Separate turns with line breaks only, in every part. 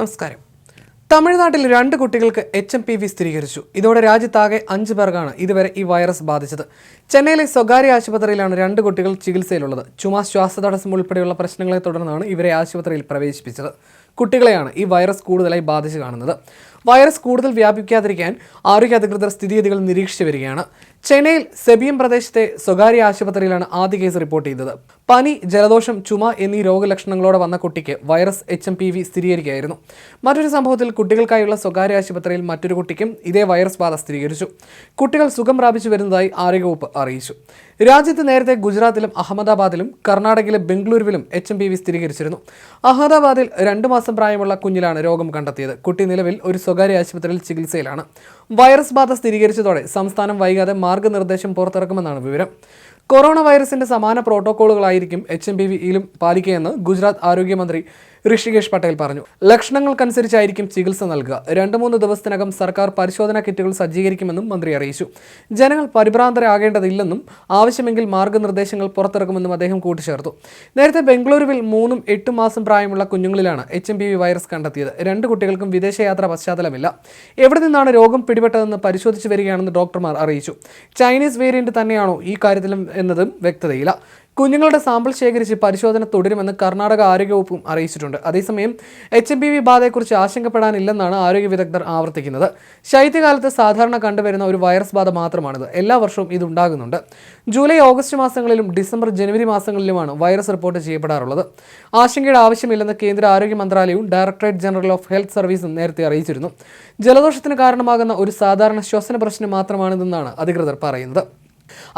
നമസ്കാരം. തമിഴ്നാട്ടിൽ 2 കുട്ടികൾക്ക് HMPV സ്ഥിരീകരിച്ചു. ഇതോടെ രാജ്യത്താകെ 5 പേർക്കാണ് ഇതുവരെ ഈ വൈറസ് ബാധിച്ചത്. ചെന്നൈയിലെ സ്വകാര്യ ആശുപത്രിയിലാണ് 2 കുട്ടികൾ ചികിത്സയിലുള്ളത്. ചുമ, ശ്വാസതടസ്സം ഉൾപ്പെടെയുള്ള പ്രശ്നങ്ങളെ തുടർന്നാണ് ഇവരെ ആശുപത്രിയിൽ പ്രവേശിപ്പിച്ചത്. കുട്ടികളെയാണ് ഈ വൈറസ് കൂടുതലായി ബാധിച്ചു കാണുന്നത്. വൈറസ് കൂടുതൽ വ്യാപിക്കാതിരിക്കാൻ ആരോഗ്യ അധികൃതർ സ്ഥിതിഗതികൾ നിരീക്ഷിച്ചു വരികയാണ്. ചെന്നൈയിൽ സെബിയം പ്രദേശത്തെ സ്വകാര്യ ആശുപത്രിയിലാണ് ആദ്യ കേസ് റിപ്പോർട്ട് ചെയ്തത്. പനി, ജലദോഷം, ചുമ എന്നീ രോഗലക്ഷണങ്ങളോടെ വന്ന കുട്ടിക്ക് വൈറസ് HMPV സ്ഥിരീകരിക്കുകയായിരുന്നു. മറ്റൊരു സംഭവത്തിൽ കുട്ടികൾക്കായുള്ള സ്വകാര്യ ആശുപത്രിയിൽ മറ്റൊരു കുട്ടിക്കും ഇതേ വൈറസ് ബാധ സ്ഥിരീകരിച്ചു. കുട്ടികൾ സുഖം പ്രാപിച്ചു വരുന്നതായി ആരോഗ്യവകുപ്പ് അറിയിച്ചു. രാജ്യത്ത് നേരത്തെ ഗുജറാത്തിലും അഹമ്മദാബാദിലും കർണാടകയിലെ ബംഗളൂരുവിലും HMPV സ്ഥിരീകരിച്ചിരുന്നു. അഹമ്മദാബാദിൽ 2 മാസം പ്രായമുള്ള കുഞ്ഞിലാണ് രോഗം കണ്ടെത്തിയത്. കുട്ടി നിലവിൽ ഒരു സ്വകാര്യ ആശുപത്രിയിൽ ചികിത്സയിലാണ്. വൈറസ് ബാധ സ്ഥിരീകരിച്ചതോടെ സംസ്ഥാനം വൈകാതെ മാർഗനിർദ്ദേശം പുറത്തിറക്കുമെന്നാണ് വിവരം. കൊറോണ വൈറസിന്റെ സമാന പ്രോട്ടോക്കോളുകളായിരിക്കും HMPVയിലും പാലിക്കുകയെന്ന് ഗുജറാത്ത് ആരോഗ്യമന്ത്രി ഋഷികേഷ് പട്ടേൽ പറഞ്ഞു. ലക്ഷണങ്ങൾക്കനുസരിച്ചായിരിക്കും ചികിത്സ നൽകുക. 2-3 ദിവസത്തിനകം സർക്കാർ പരിശോധനാ കിറ്റുകൾ സജ്ജീകരിക്കുമെന്നും മന്ത്രി അറിയിച്ചു. ജനങ്ങൾ പരിഭ്രാന്തരാകേണ്ടതില്ലെന്നും ആവശ്യമെങ്കിൽ മാർഗനിർദ്ദേശങ്ങൾ പുറത്തിറക്കുമെന്നും അദ്ദേഹം കൂട്ടിച്ചേർത്തു. നേരത്തെ ബംഗളൂരുവിൽ 3-8 മാസം പ്രായമുള്ള കുഞ്ഞുങ്ങളിലാണ് HMPV വൈറസ് കണ്ടെത്തിയത്. 2 കുട്ടികൾക്കും വിദേശയാത്രാ പശ്ചാത്തലമില്ല. എവിടെ നിന്നാണ് രോഗം പിടിപെട്ടതെന്ന് പരിശോധിച്ചു വരികയാണെന്ന് ഡോക്ടർമാർ അറിയിച്ചു. ചൈനീസ് വേരിയന്റ് തന്നെയാണോ ഈ കാര്യത്തിലും എന്നതും വ്യക്തതയില്ല. കുഞ്ഞുങ്ങളുടെ സാമ്പിൾ ശേഖരിച്ച് പരിശോധന തുടരുമെന്ന് കർണാടക ആരോഗ്യവകുപ്പും അറിയിച്ചിട്ടുണ്ട്. അതേസമയം HMPV ബാധയെക്കുറിച്ച് ആശങ്കപ്പെടാനില്ലെന്നാണ് ആരോഗ്യ വിദഗ്ധർ ആവർത്തിക്കുന്നത്. ശൈത്യകാലത്ത് സാധാരണ കണ്ടുവരുന്ന ഒരു വൈറസ് ബാധ മാത്രമാണിത്. എല്ലാ വർഷവും ഇതുണ്ടാകുന്നുണ്ട്. ജൂലൈ, ഓഗസ്റ്റ് മാസങ്ങളിലും ഡിസംബർ, ജനുവരി മാസങ്ങളിലുമാണ് വൈറസ് റിപ്പോർട്ട് ചെയ്യപ്പെടാറുള്ളത്. ആശങ്കയുടെ ആവശ്യമില്ലെന്ന് കേന്ദ്ര ആരോഗ്യ മന്ത്രാലയവും ഡയറക്ടറേറ്റ് ജനറൽ ഓഫ് ഹെൽത്ത് സർവീസും നേരത്തെ അറിയിച്ചിരുന്നു. ജലദോഷത്തിന് കാരണമാകുന്ന ഒരു സാധാരണ ശ്വസന പ്രശ്നം മാത്രമാണിതെന്നാണ് അധികൃതർ പറയുന്നത്.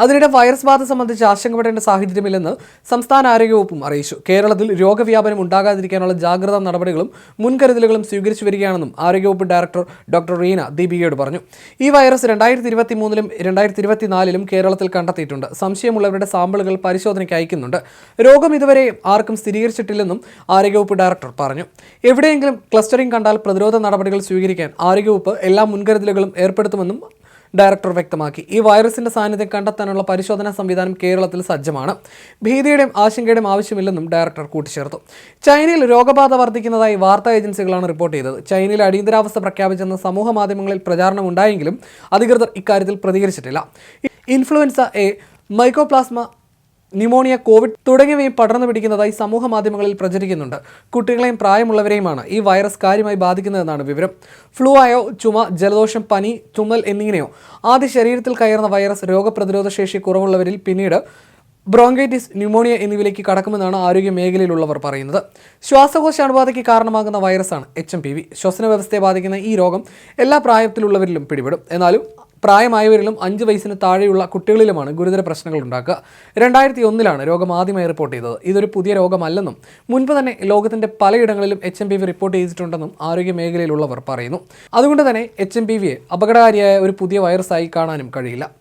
അതിനിടെ വൈറസ് ബാധ സംബന്ധിച്ച് ആശങ്കപ്പെടേണ്ട സാഹചര്യമില്ലെന്ന് സംസ്ഥാന ആരോഗ്യവകുപ്പും അറിയിച്ചു. കേരളത്തിൽ രോഗവ്യാപനം ഉണ്ടാകാതിരിക്കാനുള്ള ജാഗ്രതാ നടപടികളും മുൻകരുതലുകളും സ്വീകരിച്ചു വരികയാണെന്നും ആരോഗ്യവകുപ്പ് ഡയറക്ടർ ഡോക്ടർ റീന ദീപികയോട് പറഞ്ഞു. ഈ വൈറസ് 2023-ലും 2024-ലും കേരളത്തിൽ കണ്ടെത്തിയിട്ടുണ്ട്. സംശയമുള്ളവരുടെ സാമ്പിളുകൾ പരിശോധനയ്ക്ക് അയക്കുന്നുണ്ട്. രോഗം ഇതുവരെ ആർക്കും സ്ഥിരീകരിച്ചിട്ടില്ലെന്നും ആരോഗ്യവകുപ്പ് ഡയറക്ടർ പറഞ്ഞു. എവിടെയെങ്കിലും ക്ലസ്റ്ററിംഗ് കണ്ടാൽ പ്രതിരോധ നടപടികൾ സ്വീകരിക്കാൻ ആരോഗ്യവകുപ്പ് എല്ലാ മുൻകരുതലുകളും ഏർപ്പെടുത്തുമെന്നും ഡയറക്ടർ വ്യക്തമാക്കി. ഈ വൈറസിന്റെ സാന്നിധ്യം കണ്ടെത്താനുള്ള പരിശോധനാ സംവിധാനം കേരളത്തിൽ സജ്ജമാണ്. ഭീതിയുടെയും ആശങ്കയുടെയും ആവശ്യമില്ലെന്നും ഡയറക്ടർ കൂട്ടിച്ചേർത്തു. ചൈനയിൽ രോഗബാധ വർദ്ധിക്കുന്നതായി വാർത്താ ഏജൻസികളാണ് റിപ്പോർട്ട് ചെയ്തത്. ചൈനയിൽ അടിയന്തരാവസ്ഥ പ്രഖ്യാപിച്ചെന്ന് സമൂഹ മാധ്യമങ്ങളിൽ പ്രചാരണം ഉണ്ടായെങ്കിലും അധികൃതർ ഇക്കാര്യത്തിൽ പ്രതികരിച്ചിട്ടില്ല. Influenza A, mycoplasma, pneumonia, COVID തുടങ്ങിയവയും പടർന്നു പിടിക്കുന്നതായി സമൂഹ മാധ്യമങ്ങളിൽ പ്രചരിക്കുന്നുണ്ട്. കുട്ടികളെയും പ്രായമുള്ളവരെയുമാണ് ഈ വൈറസ് കാര്യമായി ബാധിക്കുന്നതെന്നാണ് വിവരം. ഫ്ലൂ ആയോ, ചുമ, ജലദോഷം, പനി, തുമ്മൽ എന്നിങ്ങനെയോ ആദ്യ ശരീരത്തിൽ കയറുന്ന വൈറസ് രോഗപ്രതിരോധ ശേഷി കുറവുള്ളവരിൽ പിന്നീട് ബ്രോങ്കൈറ്റിസ്, ന്യൂമോണിയ എന്നിവയിലേക്ക് കടക്കുമെന്നാണ് ആരോഗ്യ മേഖലയിലുള്ളവർ പറയുന്നത്. ശ്വാസകോശ അണുബാധയ്ക്ക് കാരണമാകുന്ന വൈറസാണ് HMPV. ശ്വസന വ്യവസ്ഥയെ ബാധിക്കുന്ന ഈ രോഗം എല്ലാ പ്രായത്തിലുള്ളവരിലും പിടിപെടും. എന്നാലും പ്രായമായവരിലും 5 വയസ്സിന് താഴെയുള്ള കുട്ടികളിലുമാണ് ഗുരുതര പ്രശ്നങ്ങൾ ഉണ്ടാക്കുക. 2001-ലാണ് രോഗം ആദ്യമായി റിപ്പോർട്ട് ചെയ്തത്. ഇതൊരു പുതിയ രോഗമല്ലെന്നും മുൻപ് തന്നെ ലോകത്തിന്റെ പലയിടങ്ങളിലും HMPV റിപ്പോർട്ട് ചെയ്തിട്ടുണ്ടെന്നും ആരോഗ്യ മേഖലയിലുള്ളവർ പറയുന്നു. അതുകൊണ്ട് തന്നെ HMPVയെ അപകടകാരിയായ ഒരു പുതിയ വൈറസായി കാണാനും കഴിയില്ല.